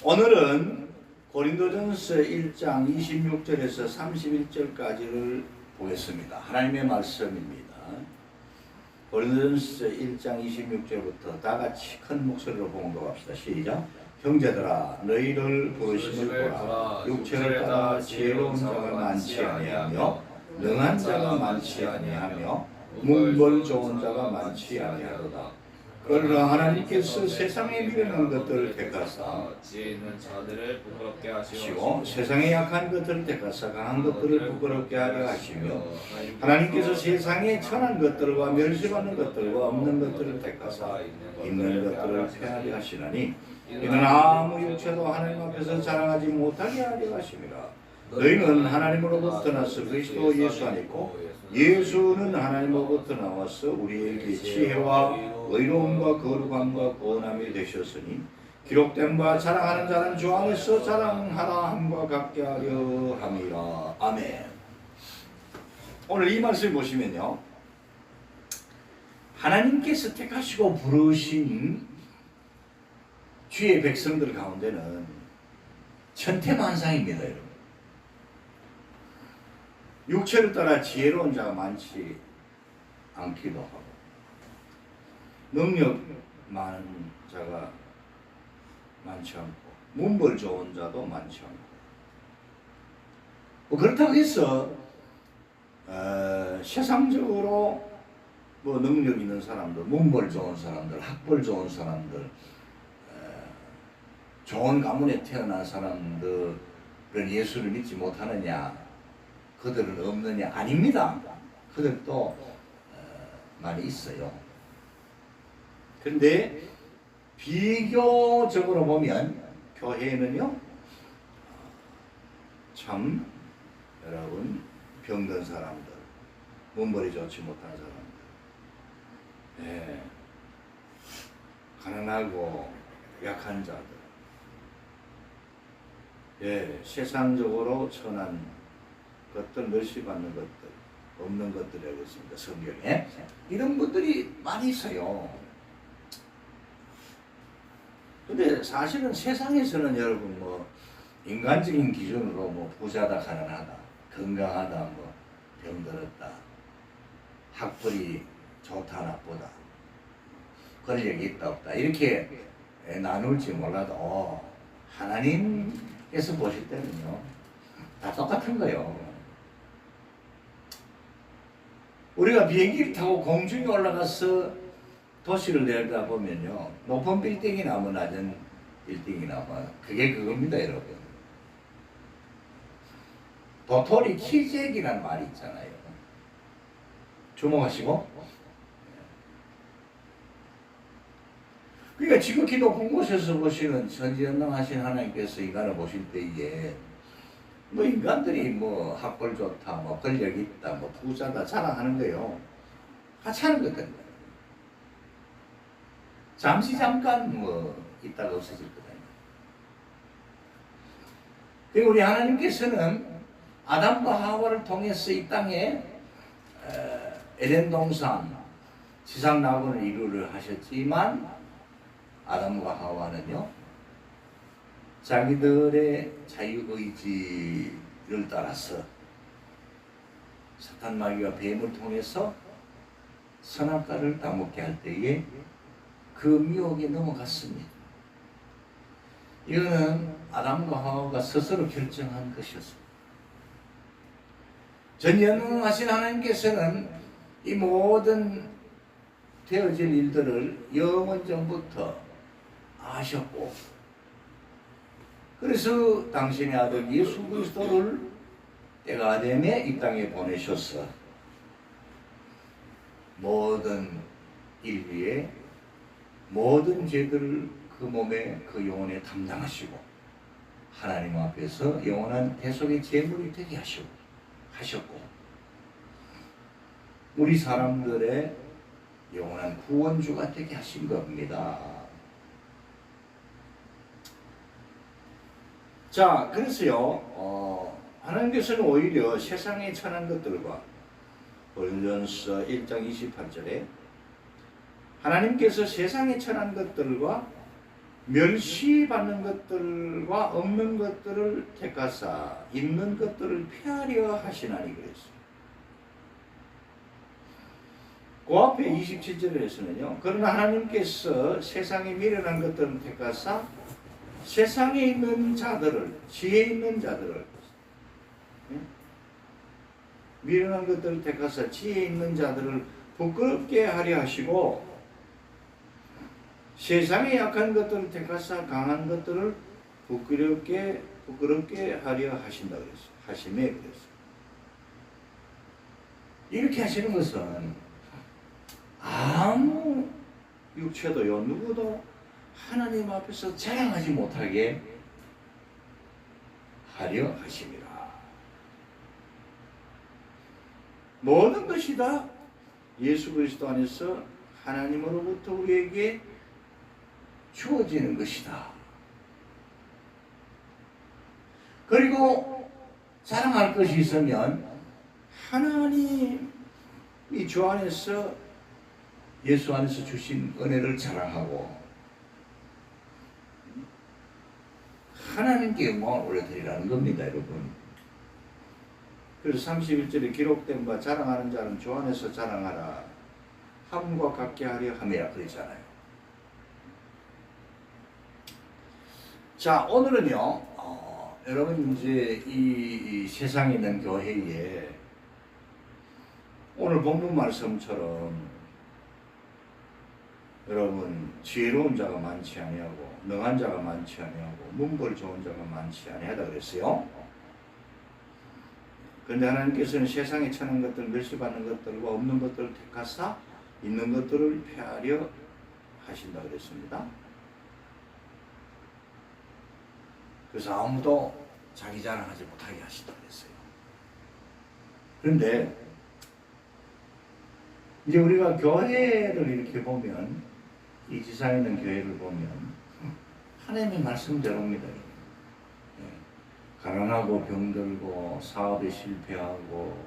오늘은 고린도전서 1장 26절에서 31절까지를 보겠습니다. 하나님의 말씀입니다. 고린도전서 1장 26절부터 다 같이 큰 목소리로 봉독합시다. 시작. 형제들아 너희를 부르심을 보라. 육체를 따라 지혜로운 자가 많지 아니하며 능한 자가 많지 아니하며 문벌 좋은 자가 많지 아니하도다. 그러나 하나님께서 세상에 미련한 것들을 택하사 지혜 있는 자들을 부끄럽게 하시고 세상에 약한 것들을 택하사 강한 것들을 부끄럽게 하려 하시며 하나님께서 세상에 천한 것들과 멸시받는 것들과 없는 것들을 택하사 있는 것들을 폐하려 하시나니 이는 아무 육체도 하나님 앞에서 자랑하지 못하게 하려 하심이라. 너희는 하나님으로부터 나서 그리스도 예수 안에 있고 예수는 하나님으로부터 나와서 우리에게 지혜와 의로움과 거룩함과 구원함이 되셨으니 기록된 바 자랑하는 자는 주 안에서 자랑하라 함과 같게 하려 함이라. 아멘. 오늘 이 말씀 보시면요, 하나님께서 택하시고 부르신 주의 백성들 가운데는 천태만상입니다, 여러분. 육체를 따라 지혜로운 자가 많지 않기도 하고 능력 많은 자가 많지 않고 문벌 좋은 자도 많지 않고 뭐 그렇다고 해서 세상적으로 뭐 능력 있는 사람들, 문벌 좋은 사람들, 학벌 좋은 사람들, 좋은 가문에 태어난 사람들은 예수를 믿지 못하느냐, 그들은 없느냐? 아닙니다. 그들도 많이 있어요. 그런데 비교적으로 보면 교회는요, 참 여러분 병든 사람들, 문벌이 좋지 못한 사람들, 가난하고 약한 자들, 세상적으로 천한 것들, 멸시받는 것들, 없는 것들이라고 있습니다. 성경에 이런 분들이 많이 있어요. 근데 사실은 세상에서는 여러분 뭐 인간적인 기준으로 뭐 부자다, 가난하다, 건강하다, 뭐 병들었다, 학벌이 좋다, 나쁘다, 권력이 있다, 없다 이렇게 나눌지 몰라도 하나님께서 보실 때는요 다 똑같은 거예요. 우리가 비행기를 타고 공중에 올라가서 도시를 내려다보면요, 높은 빌딩이나 뭐 낮은 빌딩이나 뭐 그게 그겁니다, 여러분. 도토리 키재기라는 말이 있잖아요. 주목하시고. 그러니까 지극히 높은 곳에서 보시는 전지전능하신 하나님께서 인간을 보실 때에 뭐 인간들이 뭐 학벌 좋다, 뭐 권력 있다, 뭐 부자다 자랑하는 거예요. 같이 하는 거거든요. 잠깐 뭐 있다가 없어질 거거든요. 그리고 우리 하나님께서는 아담과 하와를 통해서 이 땅에 에덴 동산 지상 낙원을 이루려 하셨지만 아담과 하와는요 자기들의 자유의지를 따라서 사탄 마귀와 뱀을 통해서 선악과를 따먹게 할 때에 그 미혹에 넘어갔습니다. 이거는 아담과 하와가 스스로 결정한 것이었습니다. 전지전능하신 하나님께서는 이 모든 되어질 일들을 영원 전부터 아셨고, 그래서 당신의 아들 예수 그리스도를 때가 되매 이 땅에 보내셔서 모든 인류의 모든 죄들을 그 몸에 그 영혼에 담당하시고 하나님 앞에서 영원한 대속의 제물이 되게 하셨고 우리 사람들의 영원한 구원주가 되게 하신 겁니다. 자, 그래서요, 하나님께서는 오히려 세상에 천한 것들과 고린도전서 1장 28절에 하나님께서 세상에 천한 것들과 멸시받는 것들과 없는 것들을 택하사 있는 것들을 폐하려 하시나니 그랬어요. 그 앞에 27절에서는요. 그러나 하나님께서 세상에 미련한 것들을 택하사 세상에 있는 자들을, 지혜 있는 자들을, 미련한 것들을 택하사 지혜 있는 자들을 부끄럽게 하려 하시고 세상에 약한 것들을 택하사 강한 것들을 부끄럽게 하려 하신다 그랬어요. 하심에 그랬어요. 이렇게 하시는 것은 아무 육체도요 누구도 하나님 앞에서 자랑하지 못하게 하려 하심이라. 모든 것이 다 예수 그리스도 안에서 하나님으로부터 우리에게 주어지는 것이다. 그리고 자랑할 것이 있으면 하나님이 주 안에서 예수 안에서 주신 은혜를 자랑하고 하나님께 영광을 올려드리라는 겁니다, 여러분. 그래서 31절에 기록된 바 자랑하는 자는 주 안에서 자랑하라. 함과 같게 하려 함이라 그랬잖아요. 자, 오늘은요, 여러분 이제 이 세상에 있는 교회에 오늘 본문 말씀처럼 여러분 지혜로운 자가 많지 아니하고 능한 자가 많지 아니하고 문벌 좋은 자가 많지 아니하다 그랬어요. 그런데 하나님께서는 세상에 처한 것들, 멸시받는 것들과 없는 것들을 택하사 있는 것들을 폐하려 하신다 그랬습니다. 그래서 아무도 자기 자랑하지 못하게 하신다 그랬어요. 그런데 이제 우리가 교회를 이렇게 보면 이 지상에 있는 교회를 보면 하나님의 말씀대로입니다. 가난하고 병들고 사업에 실패하고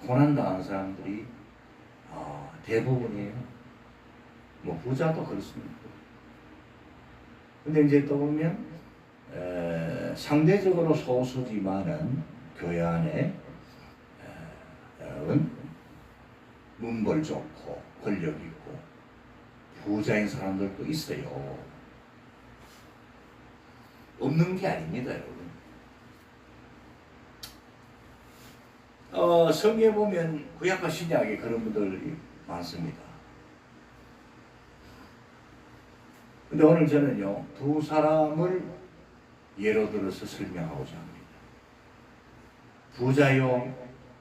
고난당한 사람들이 대부분이에요. 뭐 부자도 그렇습니다. 근데 이제 또 보면 상대적으로 소수지만은 교회 안에 여러분 문벌 좋고 권력 있고 부자인 사람들도 있어요. 없는 게 아닙니다, 여러분. 성경에 보면 구약과 신약에 그런 분들이 많습니다. 근데 오늘 저는요, 두 사람을 예로 들어서 설명하고자 합니다. 부자요,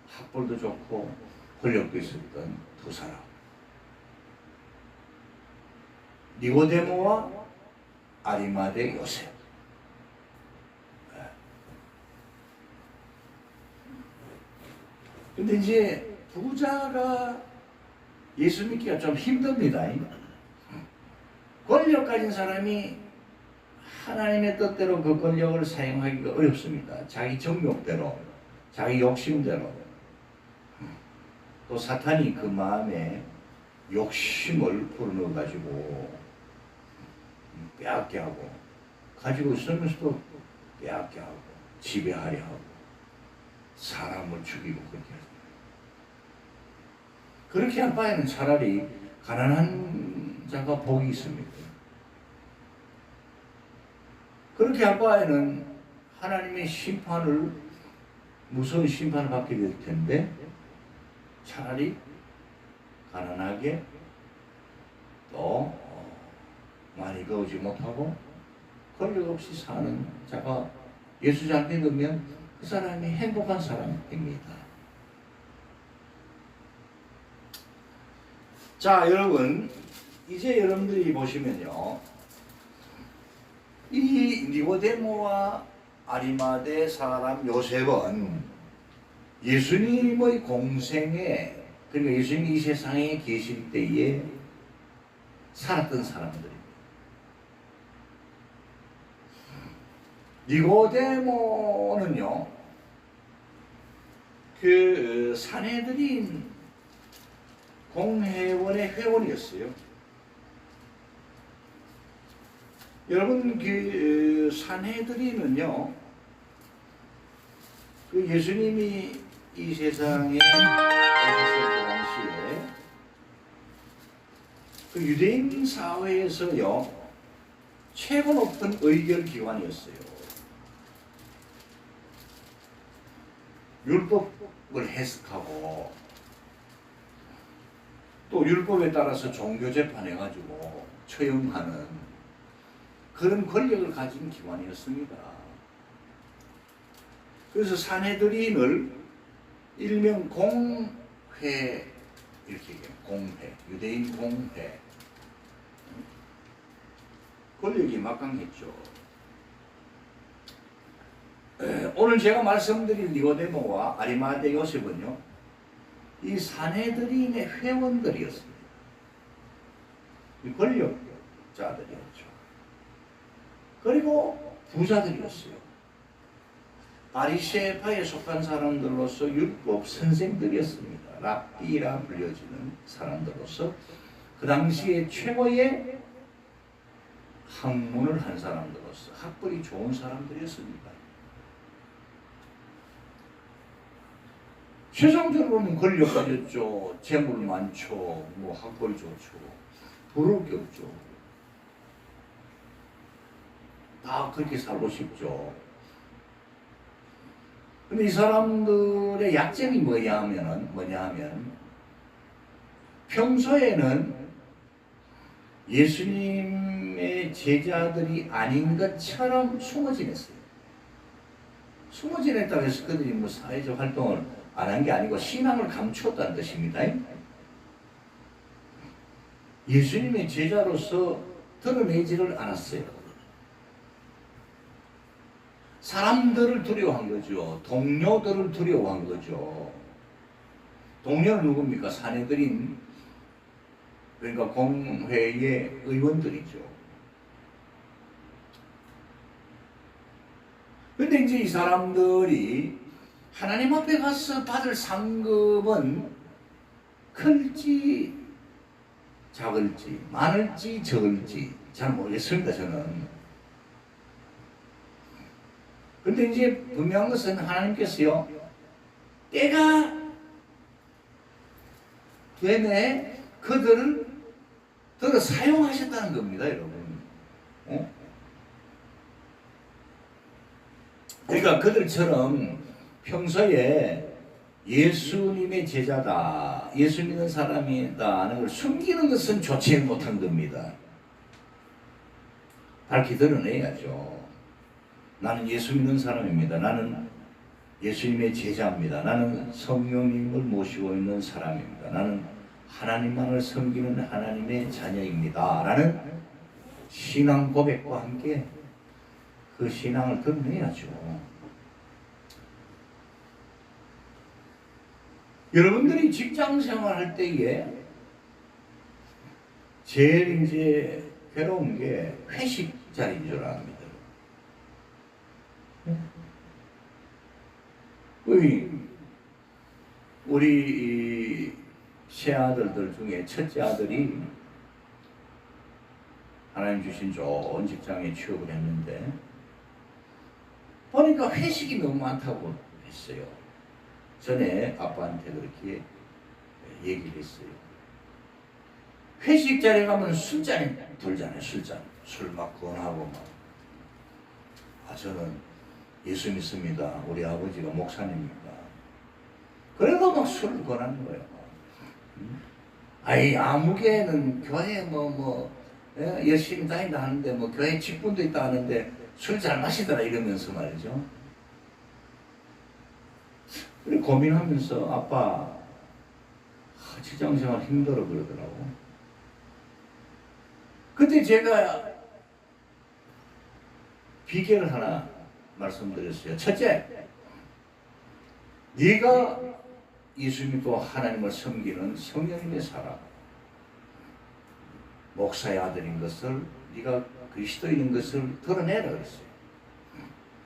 학벌도 좋고 권력도 있었던 두 사람. 니고데모와 아리마대 요셉. 근데 이제 부자가 예수 믿기가 좀 힘듭니다. 권력 가진 사람이 하나님의 뜻대로 그 권력을 사용하기가 어렵습니다. 자기 정욕대로, 자기 욕심대로. 또 사탄이 그 마음에 욕심을 불어넣어가지고 빼앗게 하고, 가지고 있으면서도 빼앗게 하고, 지배하려 하고, 사람을 죽이고 그렇게 하죠. 그렇게 할 바에는 차라리 가난한 자가 복이 있습니다. 그렇게 할 바에는 하나님의 심판을, 무서운 심판을 받게 될 텐데 차라리 가난하게 또 많이 배우지 못하고 권력 없이 사는 자가 예수 잘 믿으면 그 사람이 행복한 사람입니다. 자, 여러분, 이제 여러분들이 보시면요, 이 니고데모와 아리마대 사람 요셉은 예수님의 공생에, 그러니까 예수님이 이 세상에 계실 때에 살았던 사람들입니다. 니고데모는요, 그 산헤드린 공회원의 회원이었어요. 여러분 그 산헤드린은요, 그 예수님이 이 세상에 오셨을 그 당시에 그 유대인 사회에서요 최고 높은 의결 기관이었어요. 율법을 해석하고 또 율법에 따라서 종교 재판해가지고 처형하는 그런 권력을 가진 기관이었습니다. 그래서 산헤드린을 일명 공회, 이렇게 얘기해요. 공회, 유대인 공회. 권력이 막강했죠. 오늘 제가 말씀드린 니고데모와 아리마대 요셉은요, 이 산헤드린의 회원들이었습니다. 이 권력자들이었죠. 그리고 부자들이었어요. 바리새파에 속한 사람들로서 율법 선생들이었습니다. 랍비라 불려지는 사람들로서 그 당시에 최고의 학문을 한 사람들로서 학벌이 좋은 사람들이었습니다. 세상적으로 보면 권력 가졌죠. 재물 많죠. 뭐 학벌 좋죠. 부러울 게 없죠. 다 그렇게 살고 싶죠. 근데 이 사람들의 약점이 뭐냐 하면 평소에는 예수님의 제자들이 아닌 것처럼 숨어 지냈어요. 숨어 지냈다고 해서 그들이 뭐 사회적 활동을 안 한 게 아니고 신앙을 감추었다는 뜻입니다. 예수님의 제자로서 드러내지를 않았어요. 사람들을 두려워한 거죠. 동료들을 두려워한 거죠. 동료는 누굽니까? 산헤드린, 그러니까 공회의 의원들이죠. 근데 이제 이 사람들이 하나님 앞에 가서 받을 상급은 클지 작을지 많을지 적을지 잘 모르겠습니다, 저는. 근데 이제 분명한 것은 하나님께서요, 때가 되매 그들을 들어 사용하셨다는 겁니다, 여러분. 그러니까 그들처럼 평소에 예수님의 제자다, 예수 믿는 사람이다 하는 걸 숨기는 것은 좋지 못한 겁니다. 밝히 드러내야죠. 나는 예수 믿는 사람입니다. 나는 예수님의 제자입니다. 나는 성령님을 모시고 있는 사람입니다. 나는 하나님만을 섬기는 하나님의 자녀입니다. 라는 신앙 고백과 함께 그 신앙을 드러내야죠. 여러분들이 직장 생활할 때에 제일 이제 괴로운 게 회식 자리인 줄 압니다. 우리 세 아들들 중에 첫째 아들이 하나님 주신 좋은 직장에 취업을 했는데 보니까 회식이 너무 많다고 했어요. 전에 아빠한테 그렇게 얘기를 했어요. 회식 자리에 가면 술잔이 돌잖아요. 술 막 권하고 막. 저는 예수 믿습니다. 우리 아버지가 목사님입니다. 그래도 막 술을 권하는 거예요. 아이, 아무개는 교회 열심히 다닌다 하는데 교회 직분도 있다 하는데 술 잘 마시더라 이러면서 말이죠. 그래 고민하면서 아빠 직장생활 힘들어 그러더라고. 그때 제가 비결을 하나 말씀드렸어요. 첫째, 네가 예수 믿고 하나님을 섬기는 성령님의 사람, 목사의 아들인 것을, 네가 그리스도인인 것을 드러내라 그랬어요.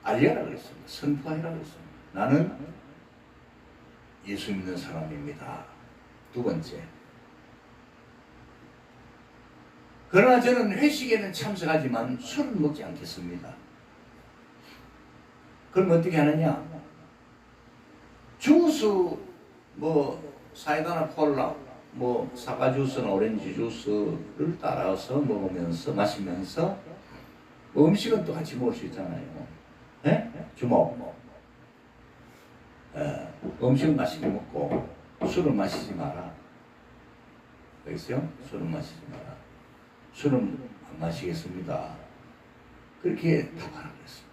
알려라 그랬습니다. 선포하라 그랬습니다. 나는 예수 믿는 사람입니다. 두 번째, 그러나 저는 회식에는 참석하지만 술은 먹지 않겠습니다. 그럼 어떻게 하느냐? 주스, 사이다나 콜라, 사과 주스나 오렌지 주스를 따라서 먹으면서 마시면서 음식은 또 같이 먹을 수 있잖아요. 네? 주먹. 음식은 맛있게 먹고 술은 마시지 마라. 알겠어요? 술은 마시지 마라. 술은 안 마시겠습니다. 그렇게 답하라고 했습니다.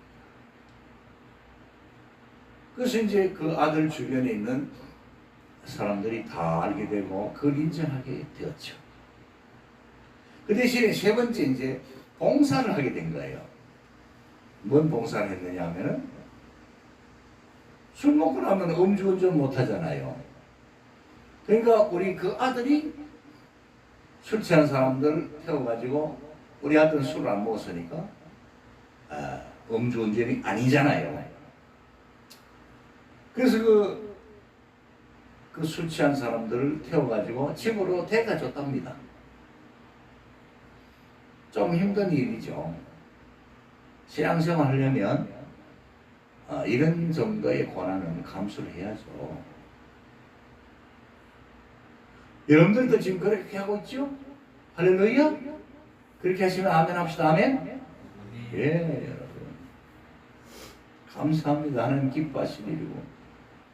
그래서 이제 그 아들 주변에 있는 사람들이 다 알게 되고 그걸 인정하게 되었죠. 그 대신에 세 번째 이제 봉사를 하게 된 거예요. 뭔 봉사를 했느냐 하면은 술 먹고 나면 음주운전 못 하잖아요. 그러니까 우리 그 아들이 술 취한 사람들 태워가지고 우리 아들은 술을 안 먹었으니까 음주운전이 아니잖아요. 그래서 그 술 취한 사람들을 태워가지고 집으로 데려다 줬답니다. 좀 힘든 일이죠. 신앙생활 하려면 이런 정도의 고난은 감수를 해야죠. 여러분들도 지금 그렇게 하고 있죠? 할렐루야? 그렇게 하시면 아멘 합시다. 아멘? 예, 여러분. 감사합니다. 하나님 기뻐하실 일이고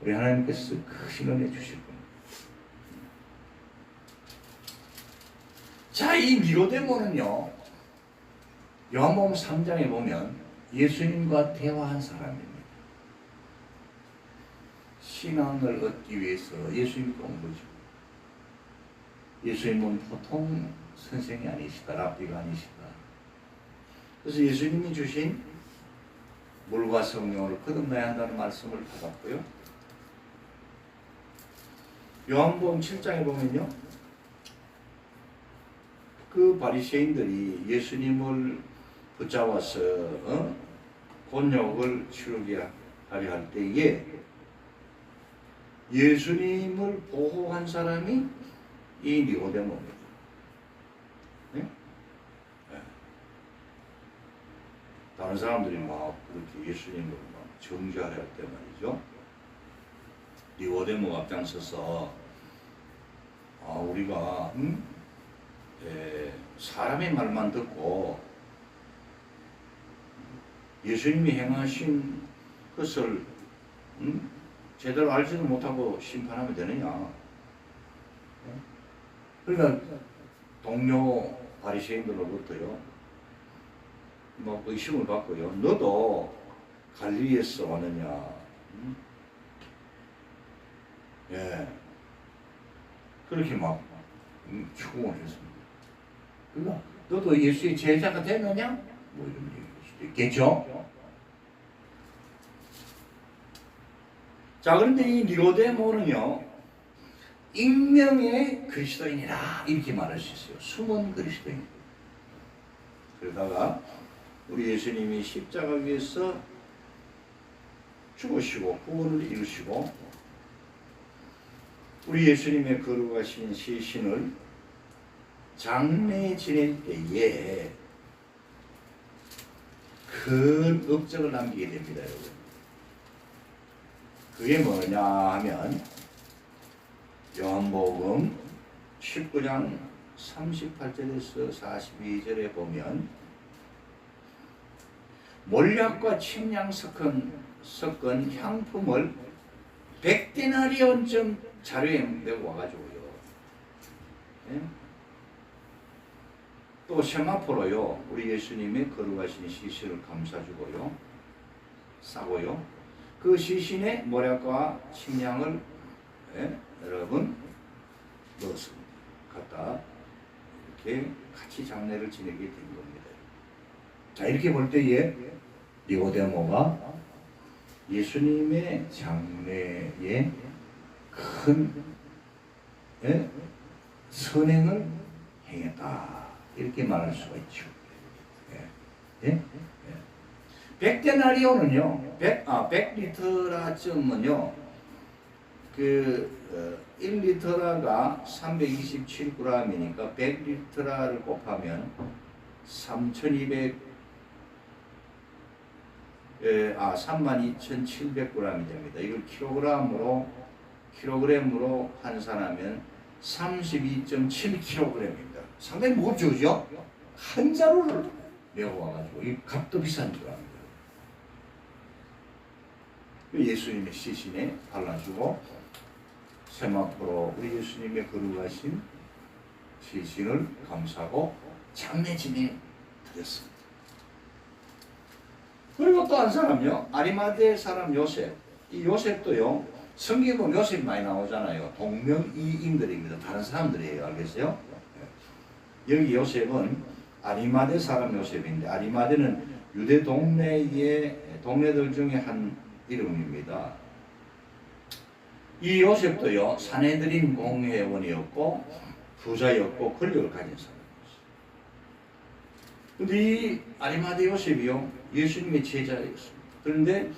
우리 하나님께서 크신 은혜 주실 겁니다. 자, 이 니고데모는요, 요한복음 3장에 보면 예수님과 대화한 사람입니다. 신앙을 얻기 위해서 예수님께 온 거죠. 예수님은 보통 선생이 아니시다. 랍비가 아니시다. 그래서 예수님이 주신 물과 성령을 거듭나야 한다는 말씀을 받았고요. 요한복음 7장에 보면요, 그 바리새인들이 예수님을 붙잡아서 곤욕을 치르게 하려 할 때에 예수님을 보호한 사람이 이 니고데모입니다. 네? 네. 다른 사람들이 막 그렇게 예수님을 막 정죄하려 할 때 말이죠. 니고데모가 앞장서서 우리가 사람의 말만 듣고 예수님이 행하신 것을 제대로 알지도 못하고 심판하면 되느냐. 그러니까 동료 바리새인들로부터요 막 의심을 받고요. 너도 갈릴리에서 왔느냐. 예, 그렇게 막 추궁을 했습니다. 그러니까 너도 예수의 제자가 되느냐? 뭐 이런 얘기일 수도 있겠죠. 자, 그런데 이 니고데모는요, 익명의 그리스도인이라 이렇게 말할 수 있어요. 숨은 그리스도인. 그러다가 우리 예수님이 십자가 위에서 죽으시고 구원을 이루시고 우리 예수님의 거룩하신 시신을 장례에 지낼 때에 큰 업적을 남기게 됩니다, 여러분. 그게 뭐냐 하면 요한복음 19장 38절에서 42절에 보면 몰약과 침량 섞은 향품을 100데나리온쯤 자료에 메고 와가지고요. 예? 또 세마포로요, 우리 예수님의 거룩하신 시신을 감싸주고요, 싸고요. 그 시신에 모략과 침향을 여러분 넣었습니다. 갖다 이렇게 같이 장례를 지내게 된 겁니다. 자, 이렇게 볼 때에 니고데모가 예수님의 장례에 큰 선행을 행했다, 이렇게 말할 수가 있죠. 예? 100데나리온은요, 100리터라쯤은요, 1리터가 327g이니까 100리터를 곱하면 32,700g이 됩니다. 이걸 킬로그램으로 환산하면 32.7kg입니다. 상당히 무겁죠, 그죠? 한 자루를 메워와가지고 이 값도 비싼 줄 압니다. 예수님의 시신에 발라주고 세마포로 우리 예수님의 거룩하신 시신을 감싸고 장례진에 드렸습니다. 그리고 또 한 사람요, 아리마대 사람 요셉. 이 요셉도요, 성경에 보면 요셉이 많이 나오잖아요. 동명이인들입니다. 다른 사람들이에요. 알겠어요? 여기 요셉은 아리마대 사람 요셉인데, 아리마대는 유대 동네들 중에 한 이름입니다. 이 요셉도요, 사내들인 공회원이었고 부자였고 권력을 가진 사람이었어요. 근데 이 아리마대 요셉이요, 예수님의 제자였습니다. 그런데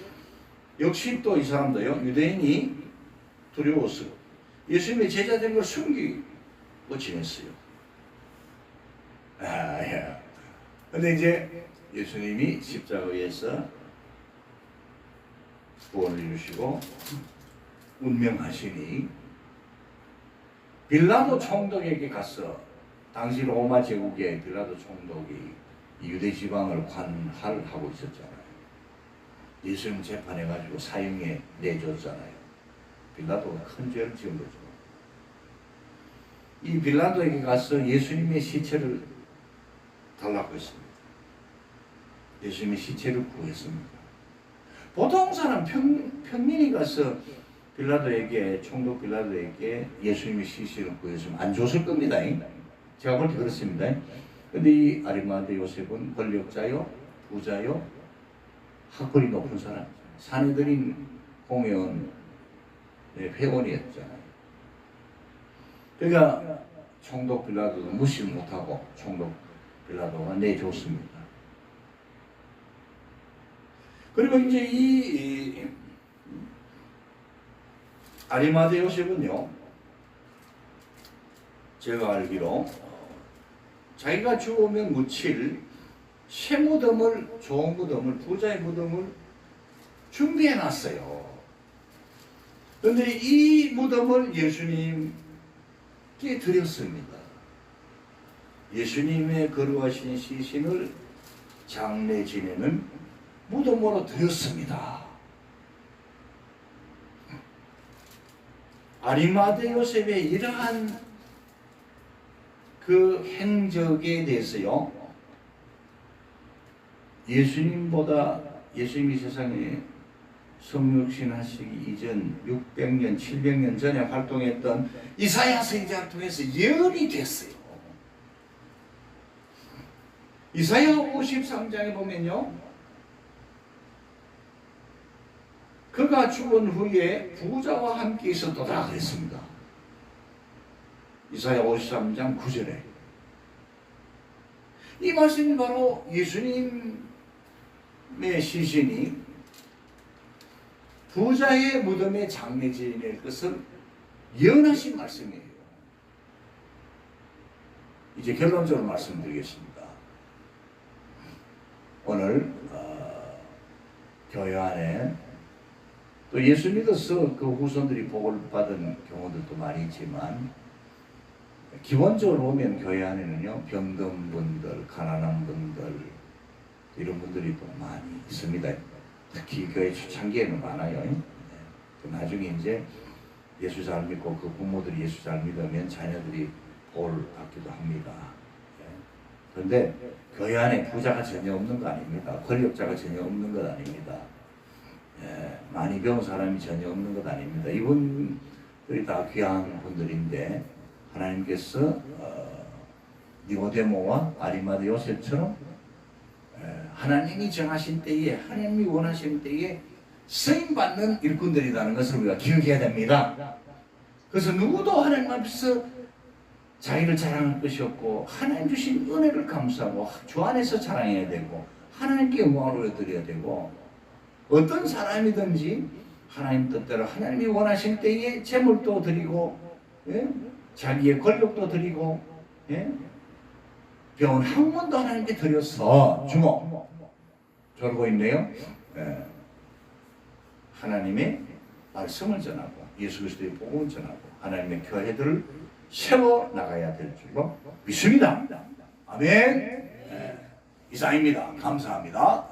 역시 또 이 사람도요, 유대인이 두려워서 예수님의 제자 된 걸 숨기고 지냈어요. 근데 이제 예수님이 십자가에서 구원을 이루시고 운명하시니 빌라도 총독에게 가서, 당시 로마 제국의 빌라도 총독이 유대 지방을 관할하고 있었잖아요. 예수님 재판해가지고 사형에 내줬잖아요. 빌라도가 큰 죄를 지은 거죠. 이 빌라도에게 가서 예수님의 시체를 달라고 했습니다. 예수님의 시체를 구했습니다. 보통 사람 평민이 가서 빌라도에게, 총독 빌라도에게 예수님의 시신을 구했으면 안 줬을 겁니다. 제가 볼 때 그렇습니다. 근데 이 아리마대 요셉은 권력자요, 부자요, 학벌이 높은 사람, 사내들인 공회원 회원이었잖아요. 그러니까 총독 빌라도도 무시를 못하고 총독 빌라도가 내줬습니다. 그리고 이제 이 아리마대 요셉은요, 제가 알기로 자기가 죽으면 묻힐 새 무덤을, 좋은 무덤을, 부자의 무덤을 준비해 놨어요. 그런데 이 무덤을 예수님께 드렸습니다. 예수님의 거룩하신 시신을 장례 지내는 무덤으로 드렸습니다. 아리마대 요셉의 이러한 그 행적에 대해서요, 예수님이 세상에 성육신 하시기 이전 600년, 700년 전에 활동했던 이사야 선지자를 통해서 예언이 됐어요. 이사야 53장에 보면요, 그가 죽은 후에 부자와 함께 있었도다 그랬습니다. 이사야 53장 9절에. 이 말씀이 바로 예수님의 시신이 부자의 무덤에 장례 지낼 것을 예언하신 말씀이에요. 이제 결론적으로 말씀드리겠습니다. 오늘 교회 안에 또 예수 믿어서 그 후손들이 복을 받은 경우들도 많이 있지만, 기본적으로 보면 교회 안에는요, 병든 분들, 가난한 분들, 이런 분들이 또 많이 있습니다. 특히 교회 초창기에는 많아요. 나중에 이제 예수 잘 믿고 그 부모들이 예수 잘 믿으면 자녀들이 복을 받기도 합니다. 그런데 교회 안에 부자가 전혀 없는 거 아닙니다. 권력자가 전혀 없는 것 아닙니다. 많이 배운 사람이 전혀 없는 것 아닙니다. 이분들이 다 귀한 분들인데, 하나님께서 니고데모와 아리마대 요셉처럼 하나님이 정하신 때에, 하나님이 원하시는 때에 쓰임받는 일꾼들이라는 것을 우리가 기억해야 됩니다. 그래서 누구도 하나님 앞에서 자기를 자랑할 것이 없고, 하나님 주신 은혜를 감사하고 주 안에서 자랑해야 되고, 하나님께 영광을 올려드려야 되고, 어떤 사람이든지 하나님 뜻대로 하나님이 원하신 때에 재물도 드리고, 예? 자기의 권력도 드리고, 예? 병원 학문도 하나님께 드렸어. 주모 저러고 있네요. 예. 하나님의 말씀을 전하고 예수 그리스도의 복음을 전하고 하나님의 교회들을 세워 나가야 될 줄로 믿습니다. 아멘. 예. 이상입니다. 감사합니다.